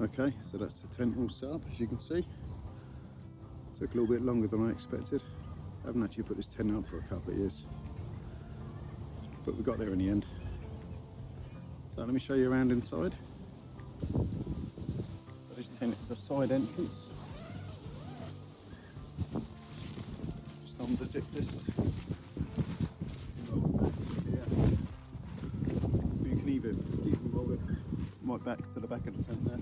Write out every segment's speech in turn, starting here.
Okay, so that's the tent all set up, as you can see. Took a little bit longer than I expected. I haven't actually put this tent up for a couple of years, but we got there in the end. So let me show you around inside. So this tent is a side entrance. Just unzip this. You can even roll it right back to the back of the tent there.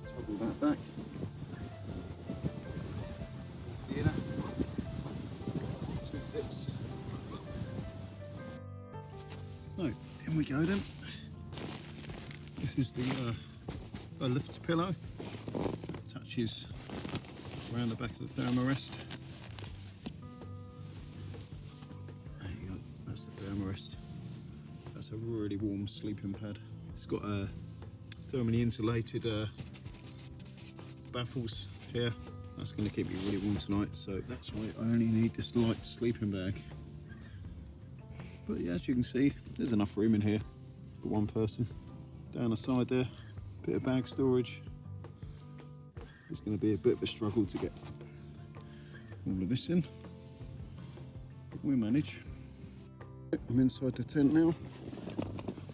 Just toggle that back. Here, 2 zips. So in we go then. This is the lift pillow. Touches around the back of the thermarest. There you go. That's the thermarest. That's a really warm sleeping pad. It's got a thermally insulated baffles here. That's going to keep me really warm tonight, so that's why I only need this light sleeping bag. But yeah, as you can see, there's enough room in here for one person. Down the side there, bit of bag storage. It's going to be a bit of a struggle to get all of this in, but we'll manage. I'm inside the tent now.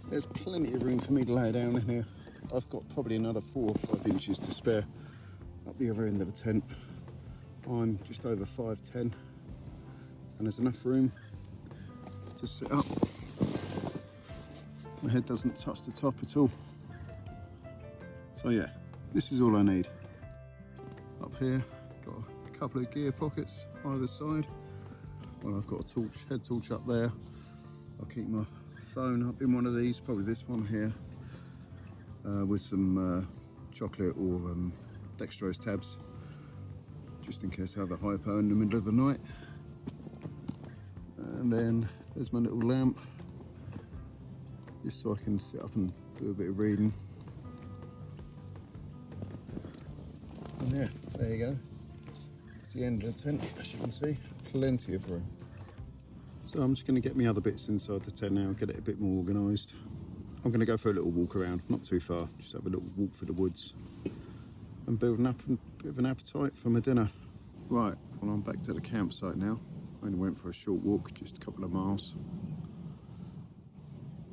There's plenty of room for me to lay down in here. I've got probably another 4 or 5 inches to spare up the other end of the tent. I'm just over 5'10", and there's enough room to sit up. My head doesn't touch the top at all. So yeah, this is all I need. Up here, got a couple of gear pockets either side. Well, I've got a torch, head torch up there. I'll keep my phone up in one of these, probably this one here, with some chocolate or dextrose tabs, just in case I have a hypo in the middle of the night. And then there's my little lamp, just so I can sit up and do a bit of reading. And yeah, there you go. It's the end of the tent, as you can see, plenty of room. So I'm just going to get my other bits inside the tent now, get it a bit more organised. I'm going to go for a little walk around, not too far, just have a little walk through the woods and building up a bit of an appetite for my dinner. Right, well, I'm back to the campsite now. I only went for a short walk, just a couple of miles,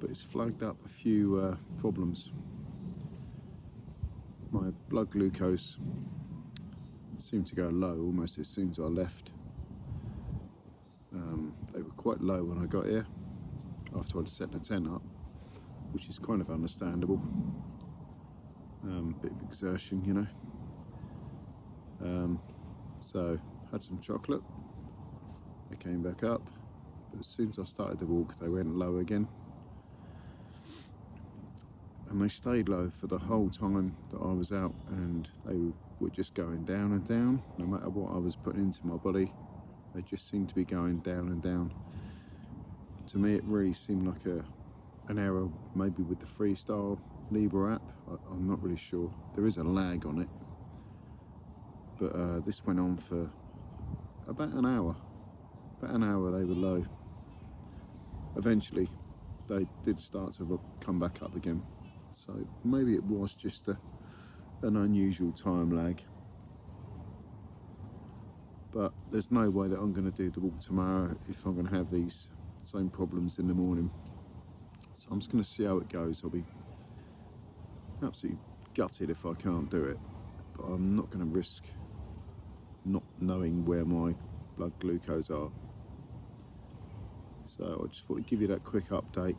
but it's flagged up a few problems. My blood glucose seemed to go low almost as soon as I left. They were quite low when I got here after I'd set the tent up, which is kind of understandable. Bit of exertion, you know. So had some chocolate. They came back up, but as soon as I started the walk, they went low again. And they stayed low for the whole time that I was out, and they were just going down and down. No matter what I was putting into my body, they just seemed to be going down and down. To me, it really seemed like an error, maybe with the Freestyle Libre app. I'm not really sure. There is a lag on it, but this went on for about an hour. About an hour they were low. Eventually, they did start to come back up again. So maybe it was just an unusual time lag. But there's no way that I'm going to do the walk tomorrow if I'm going to have these same problems in the morning. So I'm just going to see how it goes. I'll be absolutely gutted if I can't do it, but I'm not going to risk not knowing where my blood glucose are. So I just thought I'd give you that quick update.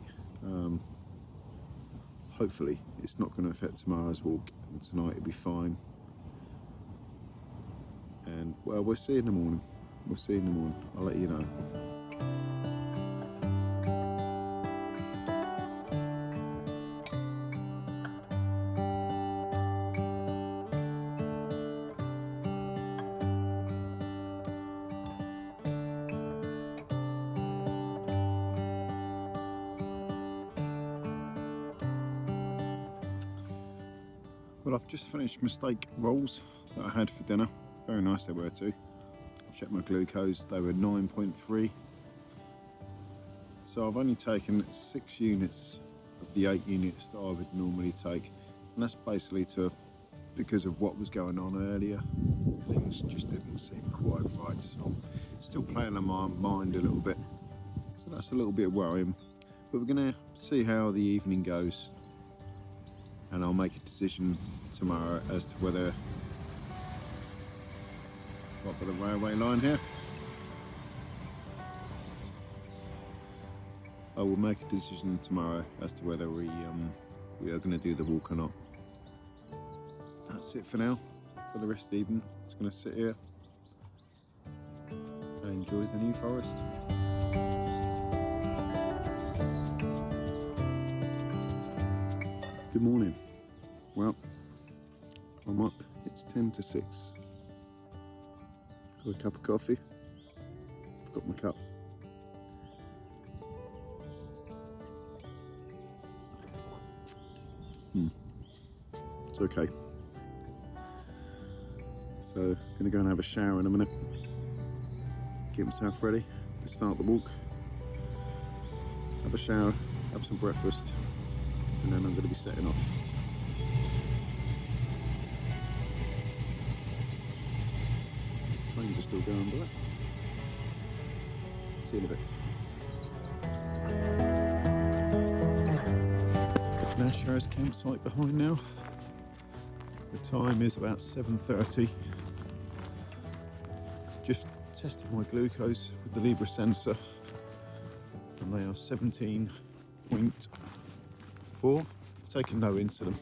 Hopefully it's not going to affect tomorrow's walk, and tonight it'll be fine. And well, we'll see in the morning. We'll see in the morning. I'll let you know. Well, I've just finished my steak rolls that I had for dinner. Very nice they were too. I've checked my glucose, they were 9.3. So I've only taken 6 units of the 8 units that I would normally take. And that's basically because of what was going on earlier. Things just didn't seem quite right, so I'm still playing on my mind a little bit. So that's a little bit worrying. But we're going to see how the evening goes, and I'll make a decision tomorrow as to whether... What with the railway line here? I will make a decision tomorrow as to whether we are going to do the walk or not. That's it for now. For the rest of the evening, just going to sit here and enjoy the New Forest. Good morning. Well, I'm up. It's 10 to 6. Got a cup of coffee. I've got my cup. It's okay. So, gonna go and have a shower in a minute. Get myself ready to start the walk. Have a shower, have some breakfast, and then I'm gonna be setting off. Trains are still going by. See you in a bit. Nash's campsite behind now. The time is about 7:30. Just tested my glucose with the Libra sensor, and they are 17.4. Taking no insulin.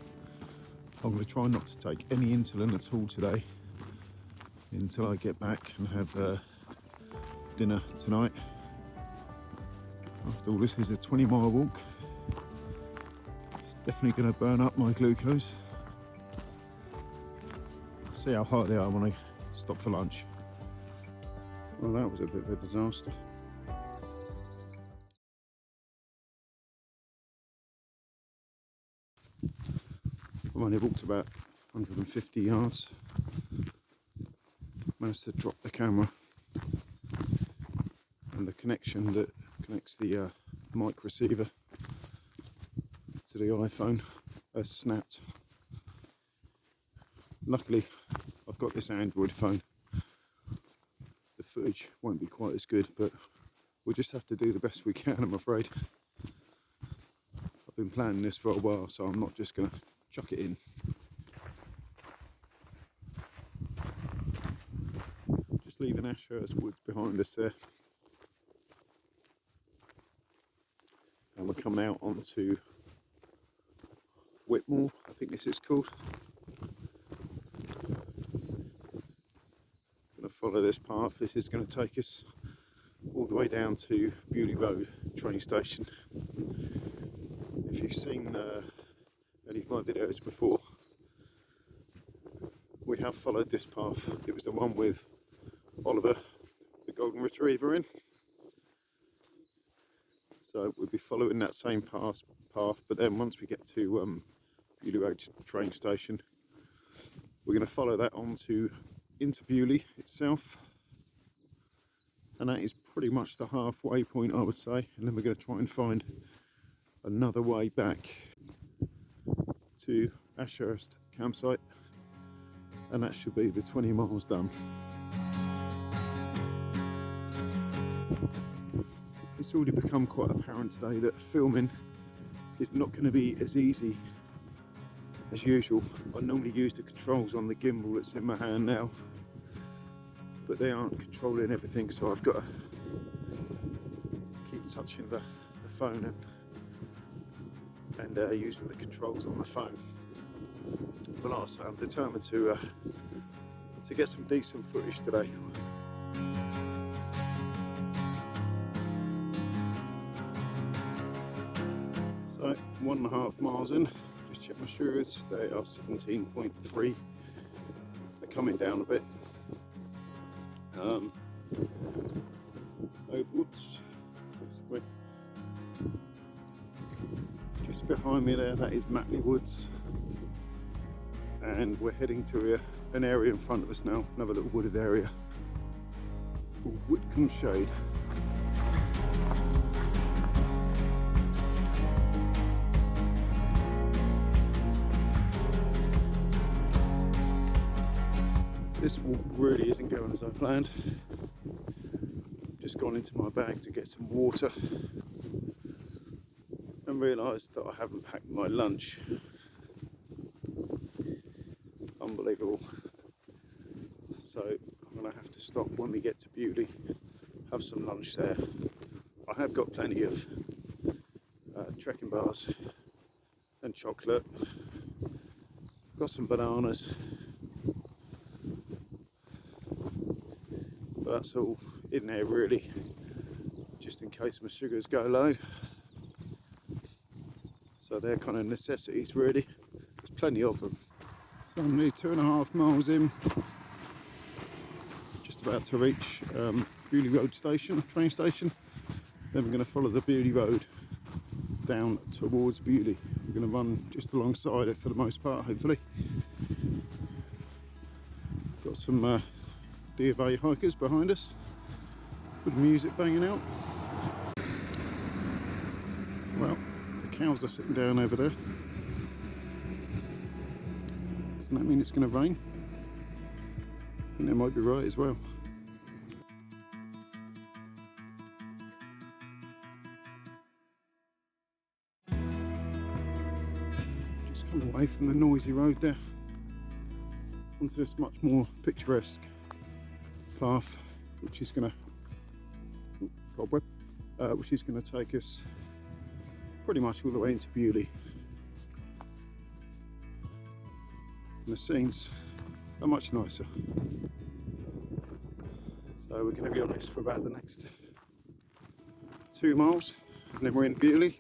I'm going to try not to take any insulin at all today until I get back and have dinner tonight. After all, this is a 20-mile walk. It's definitely going to burn up my glucose. See how hot they are when I stop for lunch. Well, that was a bit of a disaster. I've only walked about 150 yards. Managed to drop the camera, and the connection that connects the mic receiver to the iPhone has snapped. Luckily, I've got this Android phone. The footage won't be quite as good, but we'll just have to do the best we can, I'm afraid. I've been planning this for a while, so I'm not just going to chuck it in. Just leaving Ashurst Woods behind us there. And we're coming out onto Whitmore, I think this is called. Going to follow this path. This is going to take us all the way down to Bewley Road train station. If you've seen any of my videos before, we have followed this path. It was the one with Oliver, the golden retriever, in. So we'll be following that same path, but then once we get to Bewley Road train station, we're going to follow that on into Bewley itself, and that is pretty much the halfway point, I would say. And then we're going to try and find another way back to Ashurst campsite, and that should be the 20 miles done. It's already become quite apparent today that filming is not going to be as easy as usual. I normally use the controls on the gimbal that's in my hand now, but they aren't controlling everything, so I've got to keep touching the phone and using the controls on the phone. But like I say, I'm determined to get some decent footage today. So 1.5 miles in, just check my shoes, they are 17.3. They're coming down a bit. Overwoods, this way. Just behind me there, that is Matley Woods, and we're heading to an area in front of us now, another little wooded area called Whitcombe Shade. This walk really isn't going as I planned. Just gone into my bag to get some water and realised that I haven't packed my lunch. Unbelievable. So I'm going to have to stop when we get to Beaulieu, have some lunch there. I have got plenty of trekking bars and chocolate. Got some bananas. But that's all in there really, just in case my sugars go low. So they're kind of necessities really. There's plenty of them. So I'm nearly 2.5 miles in. Just about to reach Beaulieu Road station, train station. Then we're going to follow the Beaulieu Road down towards Beaulieu. We're going to run just alongside it for the most part, hopefully. Got some Diabetic hikers behind us with music banging out. Well, the cows are sitting down over there. Doesn't that mean it's going to rain? And they might be right as well. Just come away from the noisy road there onto this much more picturesque path, which is going to cobweb, which is going to take us pretty much all the way into Beaulieu. And the scenes are much nicer. So we're going to be on this for about the next 2 miles, and then we're in Beaulieu.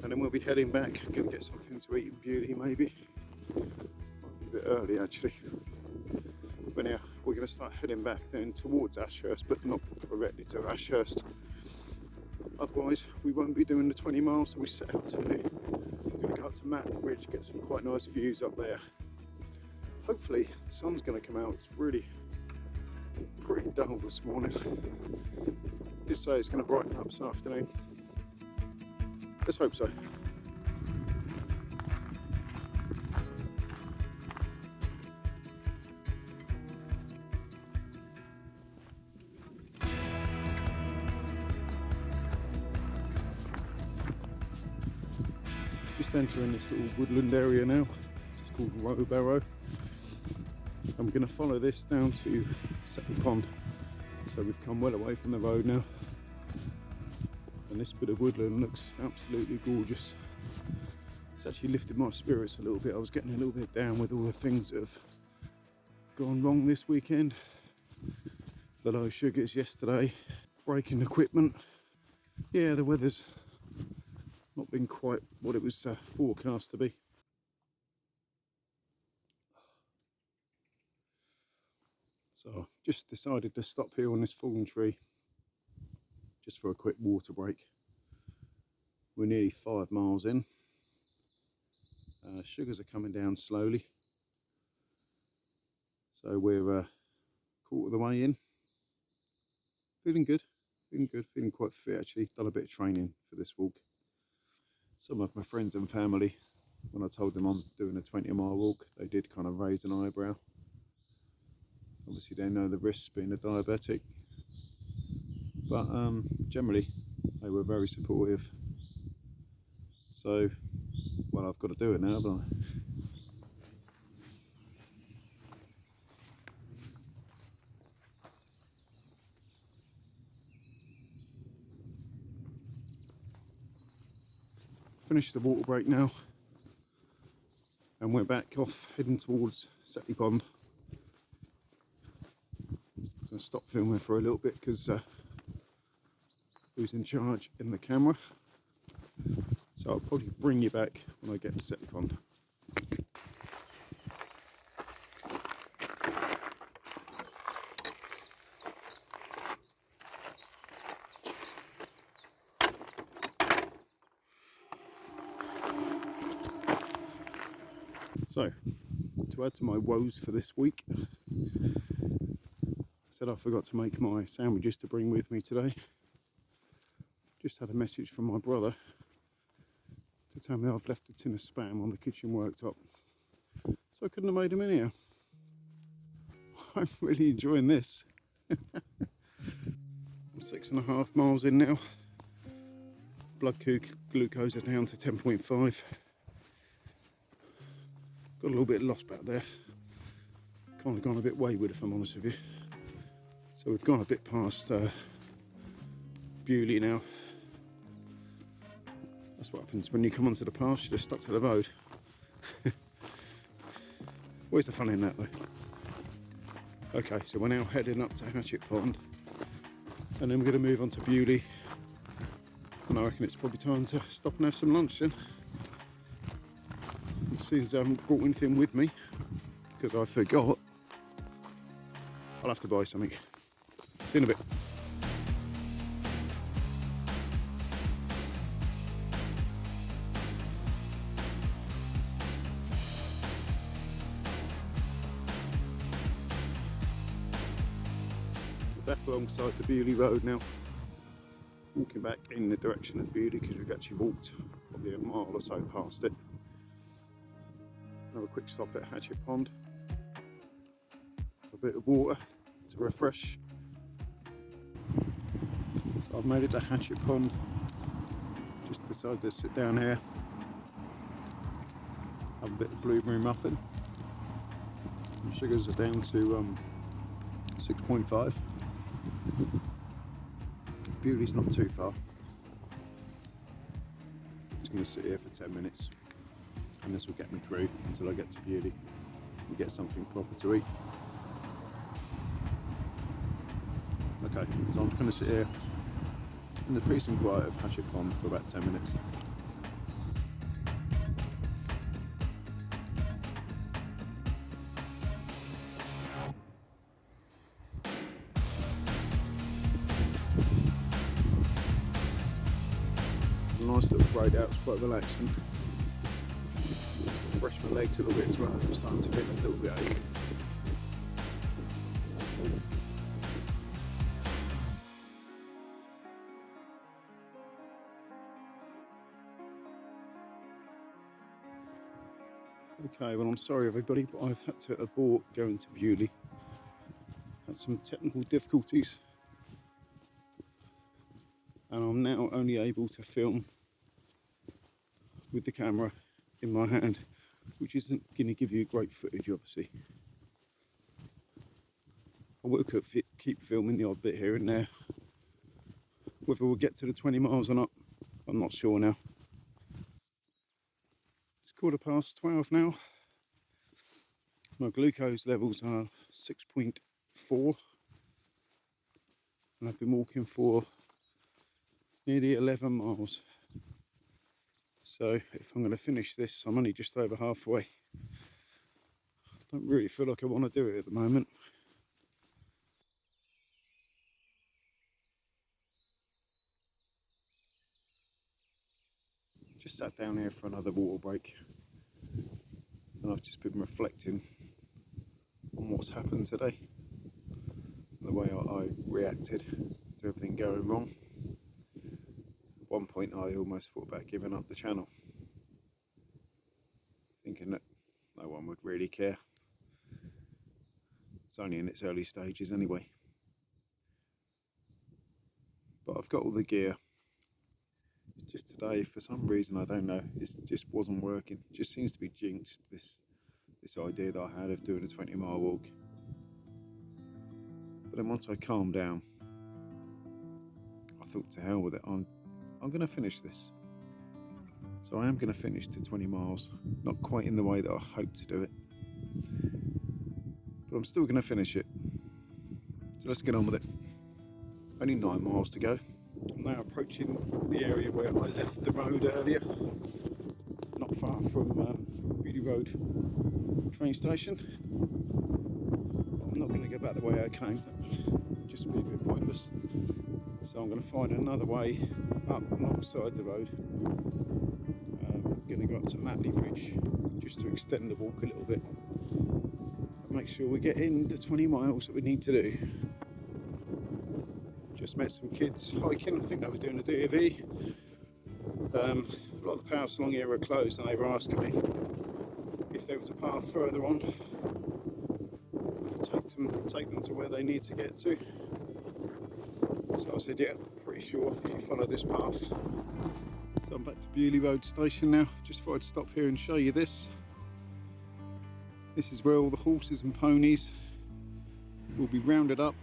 And then we'll be heading back, going to get something to eat in Beaulieu maybe. Might be a bit early actually. But now we're going to start heading back then towards Ashurst, but not directly to Ashurst. Otherwise we won't be doing the 20 miles that we set out to do. We're going to go up to Mountain Ridge, get some quite nice views up there. Hopefully the sun's going to come out. It's really pretty dull this morning. Just say it's going to brighten up this afternoon. Let's hope so. Just entering this little woodland area now. It's called Rowbarrow. I'm going to follow this down to Settley Pond. So we've come well away from the road now. And this bit of woodland looks absolutely gorgeous. It's actually lifted my spirits a little bit. I was getting a little bit down with all the things that have gone wrong this weekend. The low sugars yesterday, breaking equipment. Yeah, the weather's not been quite what it was forecast to be. So just decided to stop here on this fallen tree just for a quick water break. We're nearly 5 miles in. Sugars are coming down slowly. So we're quarter of the way in. Feeling good, feeling quite fit actually. Done a bit of training for this walk. Some of my friends and family, when I told them I'm doing a 20-mile walk, they did kind of raise an eyebrow. Obviously they know the risks being a diabetic, but generally they were very supportive. So, well, I've got to do it now, haven't I? Finished the water break now, and we're back off heading towards Settley Pond. I'm going to stop filming for a little bit because who's in charge in the camera? So I'll probably bring you back when I get to Settley Pond. So, to add to my woes for this week, I said I forgot to make my sandwiches to bring with me today. Just had a message from my brother to tell me I've left a tin of spam on the kitchen worktop. So I couldn't have made them anyhow. I'm really enjoying this. I'm 6.5 miles in now. Blood glucose are down to 10.5. Got a little bit lost back there. Kind of gone a bit wayward, if I'm honest with you. So we've gone a bit past Bewley now. That's what happens when you come onto the path, you're just stuck to the road. Where's the fun in that though? Okay, so we're now heading up to Hatchet Pond, and then we're going to move on to Bewley. And I reckon it's probably time to stop and have some lunch then. As soon as I haven't brought anything with me, because I forgot, I'll have to buy something. See you in a bit. We're back alongside the Bewley Road now. Walking back in the direction of Bewley because we've actually walked probably a mile or so past it. Another quick stop at Hatchet Pond. A bit of water to refresh. So I've made it to Hatchet Pond. Just decided to sit down here. Have a bit of blueberry muffin. And sugars are down to 6.5. Bewley's not too far. I'm just going to sit here for 10 minutes and this will get me through until I get to Bewley and get something proper to eat. Okay, so I'm just going to sit here in the peace and quiet of Hatchet Pond for about 10 minutes. Nice little braid out, it's quite relaxing. Refresh my legs a little bit as well, I'm starting to get a little bit ache. Okay, well I'm sorry everybody, but I've had to abort going to Bewley. Had some technical difficulties. And I'm now only able to film with the camera in my hand, which isn't going to give you great footage obviously. I will keep filming the odd bit here and there. Whether we'll get to the 20 miles or not, I'm not sure now. It's 12:15 now. My glucose levels are 6.4 and I've been walking for nearly 11 miles. So if I'm going to finish this, I'm only just over halfway. I don't really feel like I want to do it at the moment. Just sat down here for another water break and I've just been reflecting on what's happened today. The way I reacted to everything going wrong. At one point I almost thought about giving up the channel, thinking that no one would really care. It's only in its early stages anyway. But I've got all the gear. Just today, for some reason, I don't know, it just wasn't working. It just seems to be jinxed, this idea that I had of doing a 20-mile walk. But then once I calmed down, I thought, to hell with it, I'm going to finish this. So I am going to finish to 20 miles, not quite in the way that I hoped to do it. But I'm still going to finish it. So let's get on with it. Only 9 miles to go. I'm now approaching the area where I left the road earlier, not far from Bewley Road train station. I'm not going to go back the way I came, that'd just be a bit pointless. So I'm going to find another way up alongside the road. I'm going to go up to Matley Bridge just to extend the walk a little bit. Make sure we get in the 20 miles that we need to do. Just met some kids hiking, I think they were doing a DV. A lot of the paths along here are closed and they were asking me if if there was a path further on, take them to where they need to get to. So I said, yeah, pretty sure if you follow this path. So I'm back to Bewley Road Station now. Just thought I'd stop here and show you this. This is where all the horses and ponies will be rounded up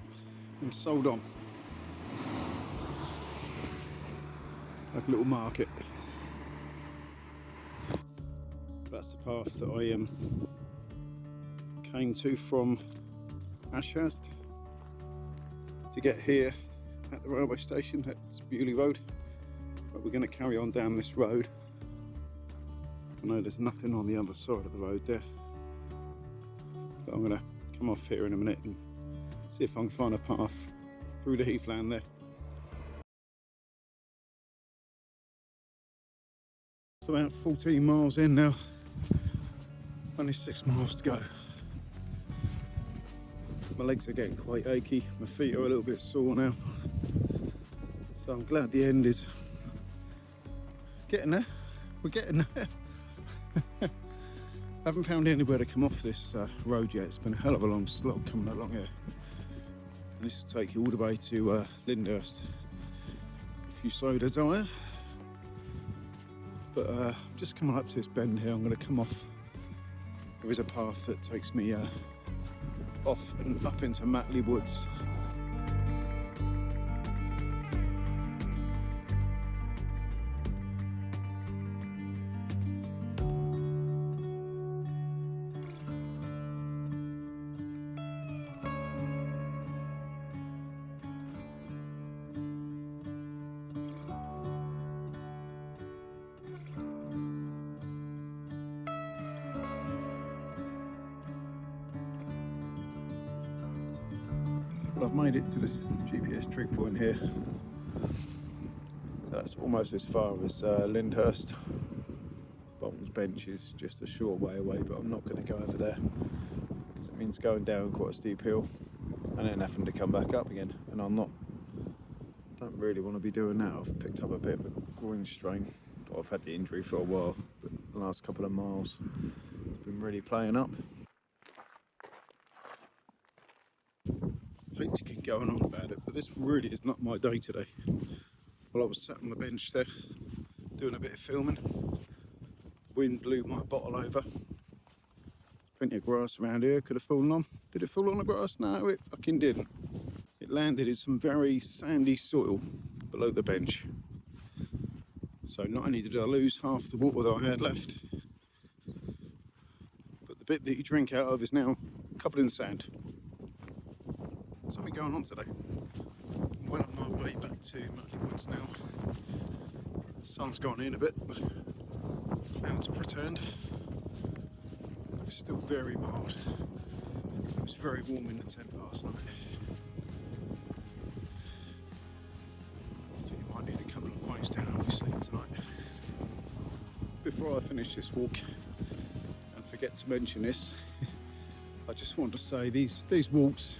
and sold on. Like a little market. That's the path that I came to from Ashurst to get here at the railway station. That's Bewley Road. But we're going to carry on down this road. I know there's nothing on the other side of the road there, but I'm going to come off here in a minute and see if I can find a path through the heathland there. It's about 14 miles in now, only 6 miles to go. My legs are getting quite achy, my feet are a little bit sore now, so I'm glad the end is getting there. We're getting there. I haven't found anywhere to come off this road yet. It's been a hell of a long slog coming along here, and this will take you all the way to Lyndhurst if you so desire. But just coming up to this bend here, I'm going to come off. There is a path that takes me off and up into Matley Woods. But I've made it to this GPS tree point here, so that's almost as far as Lyndhurst. Bolton's Bench is just a short way away, but I'm not going to go over there because it means going down quite a steep hill and then having to come back up again, and don't really want to be doing that. I've picked up a bit of a groin strain. Well, I've had the injury for a while, but the last couple of miles it's been really playing up. I hate to keep going on about it, but this really is not my day today. Well, I was sat on the bench there doing a bit of filming. The wind blew my bottle over. Plenty of grass around here, could have fallen on. Did it fall on the grass? No, it fucking didn't. It landed in some very sandy soil below the bench. So not only did I lose half the water that I had left, but the bit that you drink out of is now covered in sand. Something going on today. I'm well on my way back to Matley Woods now. The sun's gone in a bit. Clouds have returned. It's still very mild. It was very warm in the tent last night. I think you might need a couple of pints down obviously tonight. Before I finish this walk, and forget to mention this, I just want to say these walks,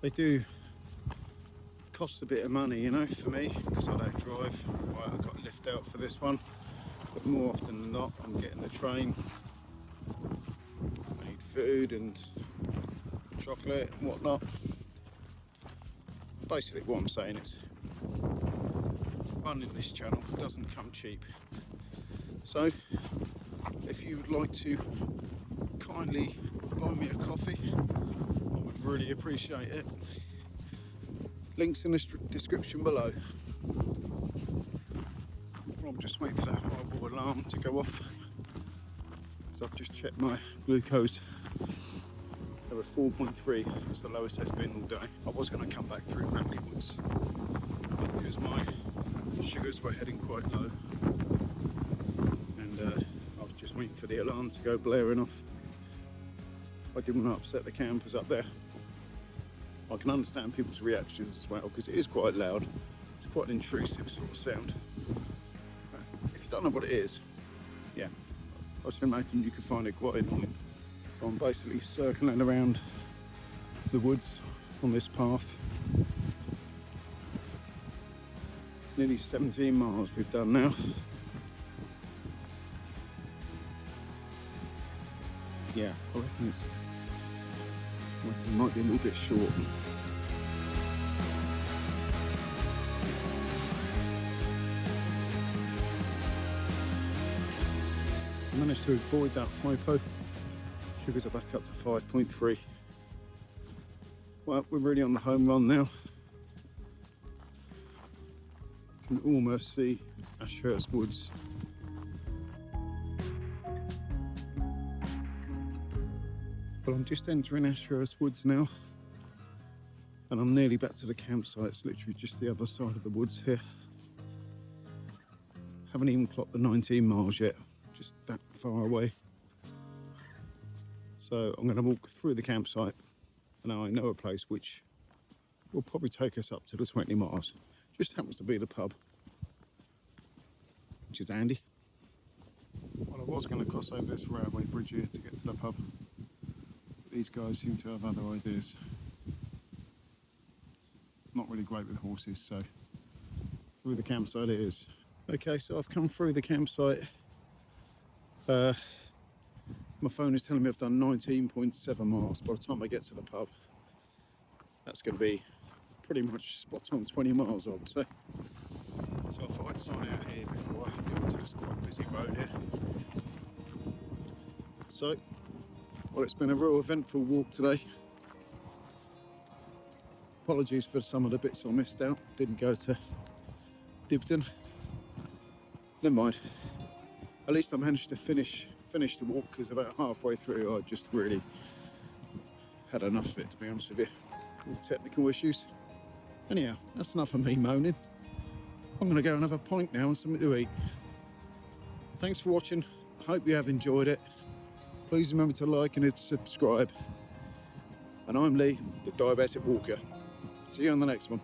they do cost a bit of money, you know, for me, because I don't drive. Right, I got lift out for this one, but more often than not, I'm getting the train. I need food and chocolate and whatnot. Basically, what I'm saying is, running this channel doesn't come cheap. So, if you would like to kindly buy me a coffee, I would really appreciate it. Links in the description below. I'm just waiting for that horrible alarm to go off. So I've just checked my glucose. There were 4.3. That's the lowest it's been all day. I was going to come back through Matley Woods, but because my sugars were heading quite low, and I was just waiting for the alarm to go blaring off. I didn't want to upset the campers up there. I can understand people's reactions as well, because it is quite loud. It's quite an intrusive sort of sound. If you don't know what it is, yeah, I should imagine you could find it quite annoying. So I'm basically circling around the woods on this path. Nearly 17 miles we've done now. yeah, I reckon it might be a little bit short. I managed to avoid that hypo. Sugars are back up to 5.3. Well, we're really on the home run now. Can almost see Ashurst Woods. Well, I'm just entering Ashurst Woods now, and I'm nearly back to the campsite. It's literally just the other side of the woods here. Haven't even clocked the 19 miles yet, just that far away. So I'm going to walk through the campsite, and I know a place which will probably take us up to the 20 miles. Just happens to be the pub, which is handy. Well, I was going to cross over this railway bridge here to get to the pub. These guys seem to have other ideas. Not really great with horses, so through the campsite it is. Okay, so I've come through the campsite. My phone is telling me I've done 19.7 miles. By the time I get to the pub, that's going to be pretty much spot on 20 miles, I would say. So I thought I'd sign out here before I get onto this quite busy road here. So, well, it's been a real eventful walk today. Apologies for some of the bits I missed out. Didn't go to Dibden. Never mind. At least I managed to finish the walk, because about halfway through I just really had enough of it, to be honest with you. All technical issues. Anyhow, that's enough of me moaning. I'm going to go and have a pint now and something to eat. Thanks for watching. I hope you have enjoyed it. Please remember to like and subscribe. And I'm Lee, the Diabetic Walker. See you on the next one.